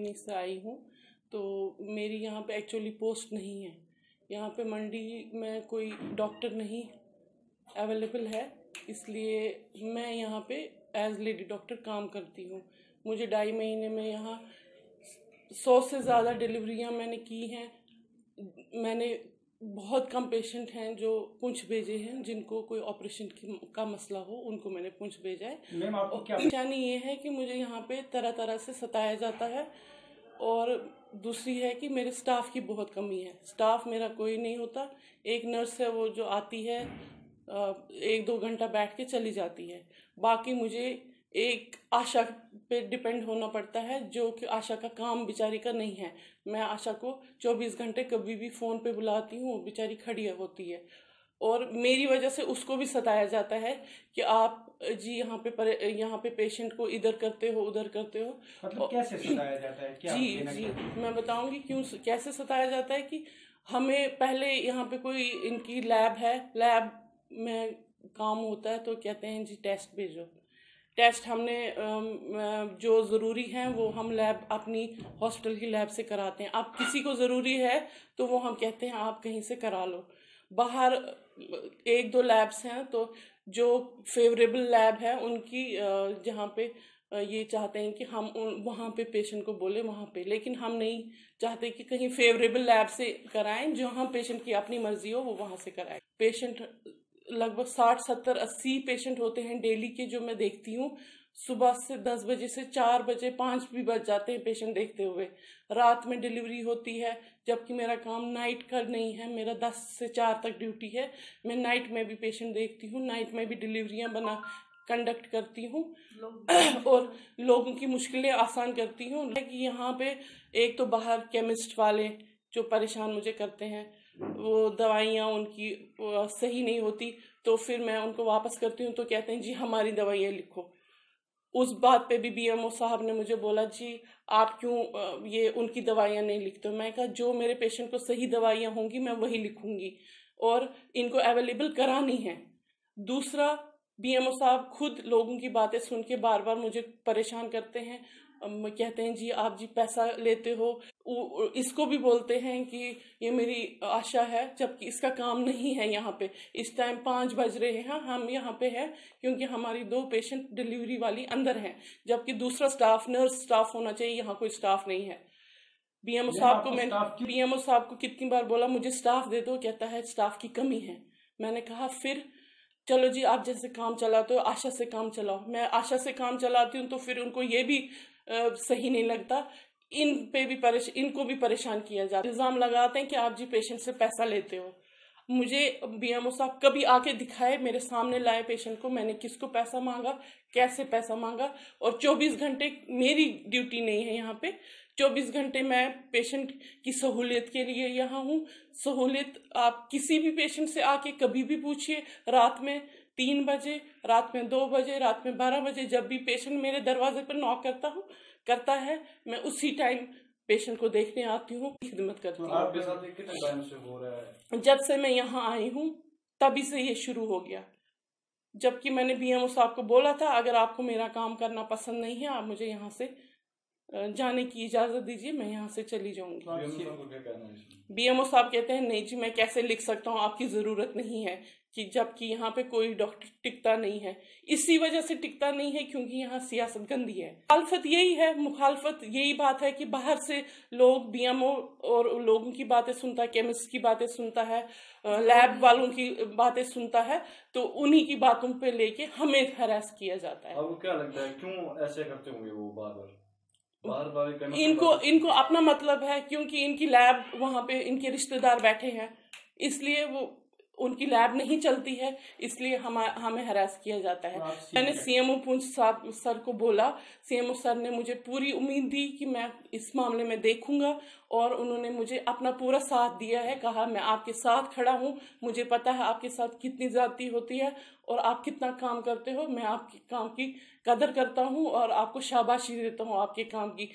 कहीं से आई हूँ। तो मेरी यहाँ पे एक्चुअली पोस्ट नहीं है। यहाँ पे मंडी में कोई डॉक्टर नहीं अवेलेबल है, इसलिए मैं यहाँ पे एज लेडी डॉक्टर काम करती हूँ। मुझे 2.5 महीने में यहाँ 100 से ज़्यादा डिलीवरियाँ मैंने की हैं। मैंने बहुत कम पेशेंट हैं जो पुंछ भेजे हैं, जिनको कोई ऑपरेशन का मसला हो उनको मैंने पुंछ भेजा है। मैम आपको क्या परेशानी ये है कि मुझे यहाँ पे तरह तरह से सताया जाता है, और दूसरी है कि मेरे स्टाफ की बहुत कमी है। स्टाफ मेरा कोई नहीं होता। एक नर्स है वो जो आती है 1-2 घंटा बैठ के चली जाती है। बाकी मुझे एक आशा पे डिपेंड होना पड़ता है, जो कि आशा का काम बेचारी का नहीं है। मैं आशा को 24 घंटे कभी भी फ़ोन पे बुलाती हूँ, वो बेचारी खड़ी होती है, और मेरी वजह से उसको भी सताया जाता है कि आप जी यहाँ पे पेशेंट को इधर करते हो उधर करते हो। मतलब कैसे सताया जाता है? क्या जी मैं बताऊंगी क्यों कैसे सताया जाता है। कि हमें पहले यहाँ पे कोई इनकी लैब है, लैब में काम होता है, तो कहते हैं जी टेस्ट भेजो। टेस्ट हमने जो ज़रूरी हैं वो हम लैब अपनी हॉस्पिटल की लैब से कराते हैं। अब किसी को ज़रूरी है तो वो हम कहते हैं आप कहीं से करा लो। बाहर 1-2 लैब्स हैं, तो जो फेवरेबल लैब है उनकी जहाँ पे ये चाहते हैं कि हम वहाँ पे पेशेंट को बोले वहाँ पे, लेकिन हम नहीं चाहते कि कहीं फेवरेबल लैब से कराएं। जहाँ पेशेंट की अपनी मर्जी हो वो वहाँ से कराएं। पेशेंट लगभग 60, 70, 80 पेशेंट होते हैं डेली के, जो मैं देखती हूँ। सुबह से 10 बजे से 4 बजे 5 भी बज जाते हैं पेशेंट देखते हुए। रात में डिलीवरी होती है, जबकि मेरा काम नाइट का नहीं है। मेरा 10 से 4 तक ड्यूटी है। मैं नाइट में भी पेशेंट देखती हूँ, नाइट में भी डिलीवरियाँ कंडक्ट करती हूँ और लोगों की मुश्किलें आसान करती हूँ। कि यहाँ पे एक तो बाहर केमिस्ट वाले जो परेशान मुझे करते हैं, वो दवाइयाँ उनकी सही नहीं होती, तो फिर मैं उनको वापस करती हूँ तो कहते हैं जी हमारी दवाइयाँ लिखो। उस बात पे भी बीएमओ साहब ने मुझे बोला जी आप क्यों ये उनकी दवाइयाँ नहीं लिखते हो। मैं कहा जो मेरे पेशेंट को सही दवाइयाँ होंगी मैं वही लिखूंगी, और इनको अवेलेबल करानी है। दूसरा, बीएमओ साहब खुद लोगों की बातें सुन के बार बार मुझे परेशान करते हैं। कहते हैं जी आप जी पैसा लेते हो। इसको भी बोलते हैं कि ये मेरी आशा है, जबकि इसका काम नहीं है। यहाँ पे इस टाइम 5 बज रहे हैं, हम यहाँ पे हैं क्योंकि हमारी 2 पेशेंट डिलीवरी वाली अंदर हैं, जबकि दूसरा स्टाफ नर्स स्टाफ होना चाहिए, यहाँ कोई स्टाफ नहीं है। बीएमओ साहब को कितनी बार बोला मुझे स्टाफ दे दो, कहता है स्टाफ की कमी है। मैंने कहा फिर चलो जी आप जैसे काम चलाते हो आशा से काम चलाओ। मैं आशा से काम चलाती हूँ तो फिर उनको ये भी सही नहीं लगता। इनको भी परेशान किया जाता है। इल्ज़ाम लगाते हैं कि आप जी पेशेंट से पैसा लेते हो। मुझे बीएमओ साहब कभी आके दिखाए, मेरे सामने लाए पेशेंट को, मैंने किसको पैसा मांगा, कैसे पैसा मांगा। और 24 घंटे मेरी ड्यूटी नहीं है यहाँ पे। 24 घंटे मैं पेशेंट की सहूलियत के लिए यहाँ हूँ। सहूलियत आप किसी भी पेशेंट से आके कभी भी पूछिए। रात में 3 बजे, रात में 2 बजे, रात में 12 बजे, जब भी पेशेंट मेरे दरवाजे पर नॉक करता है, मैं उसी टाइम पेशेंट को देखने आती हूँ, खिदमत करती हूँ। आपके साथ कितने टाइम से हो रहा है? जब से मैं यहाँ आई हूँ तभी से ये शुरू हो गया। जबकि मैंने बीएमओ साहब को बोला था अगर आपको मेरा काम करना पसंद नहीं है आप मुझे यहाँ से जाने की इजाज़त दीजिए, मैं यहाँ से चली जाऊंगी। बीएमओ साहब कहते हैं नहीं जी मैं कैसे लिख सकता हूँ, आपकी ज़रूरत नहीं है। कि जबकि यहाँ पे कोई डॉक्टर टिकता नहीं है। इसी वजह से टिकता नहीं है क्योंकि यहाँ सियासत गंदी है। मुखालफत यही बात है कि बाहर से लोग बीएमओ और लोगों की बातें सुनता है, केमिस्ट की बातें सुनता है, लैब वालों की बातें सुनता है, तो उन्हीं की बातों पे लेके हमें हरास किया जाता है। आपको क्या लगता है क्यों ऐसे करते होंगे वो बार-बार? इनको अपना मतलब है, क्योंकि इनकी लैब वहाँ पे इनके रिश्तेदार बैठे हैं, इसलिए वो उनकी लैब नहीं चलती है, इसलिए हमें हरास किया जाता है। मैंने सीएमओ पुंछ साहब सर को बोला। सीएमओ सर ने मुझे पूरी उम्मीद दी कि मैं इस मामले में देखूंगा, और उन्होंने मुझे अपना पूरा साथ दिया है। कहा मैं आपके साथ खड़ा हूँ, मुझे पता है आपके साथ कितनी ज्यादती होती है और आप कितना काम करते हो। मैं आपके काम की कदर करता हूँ और आपको शाबाशी देता हूँ आपके काम की।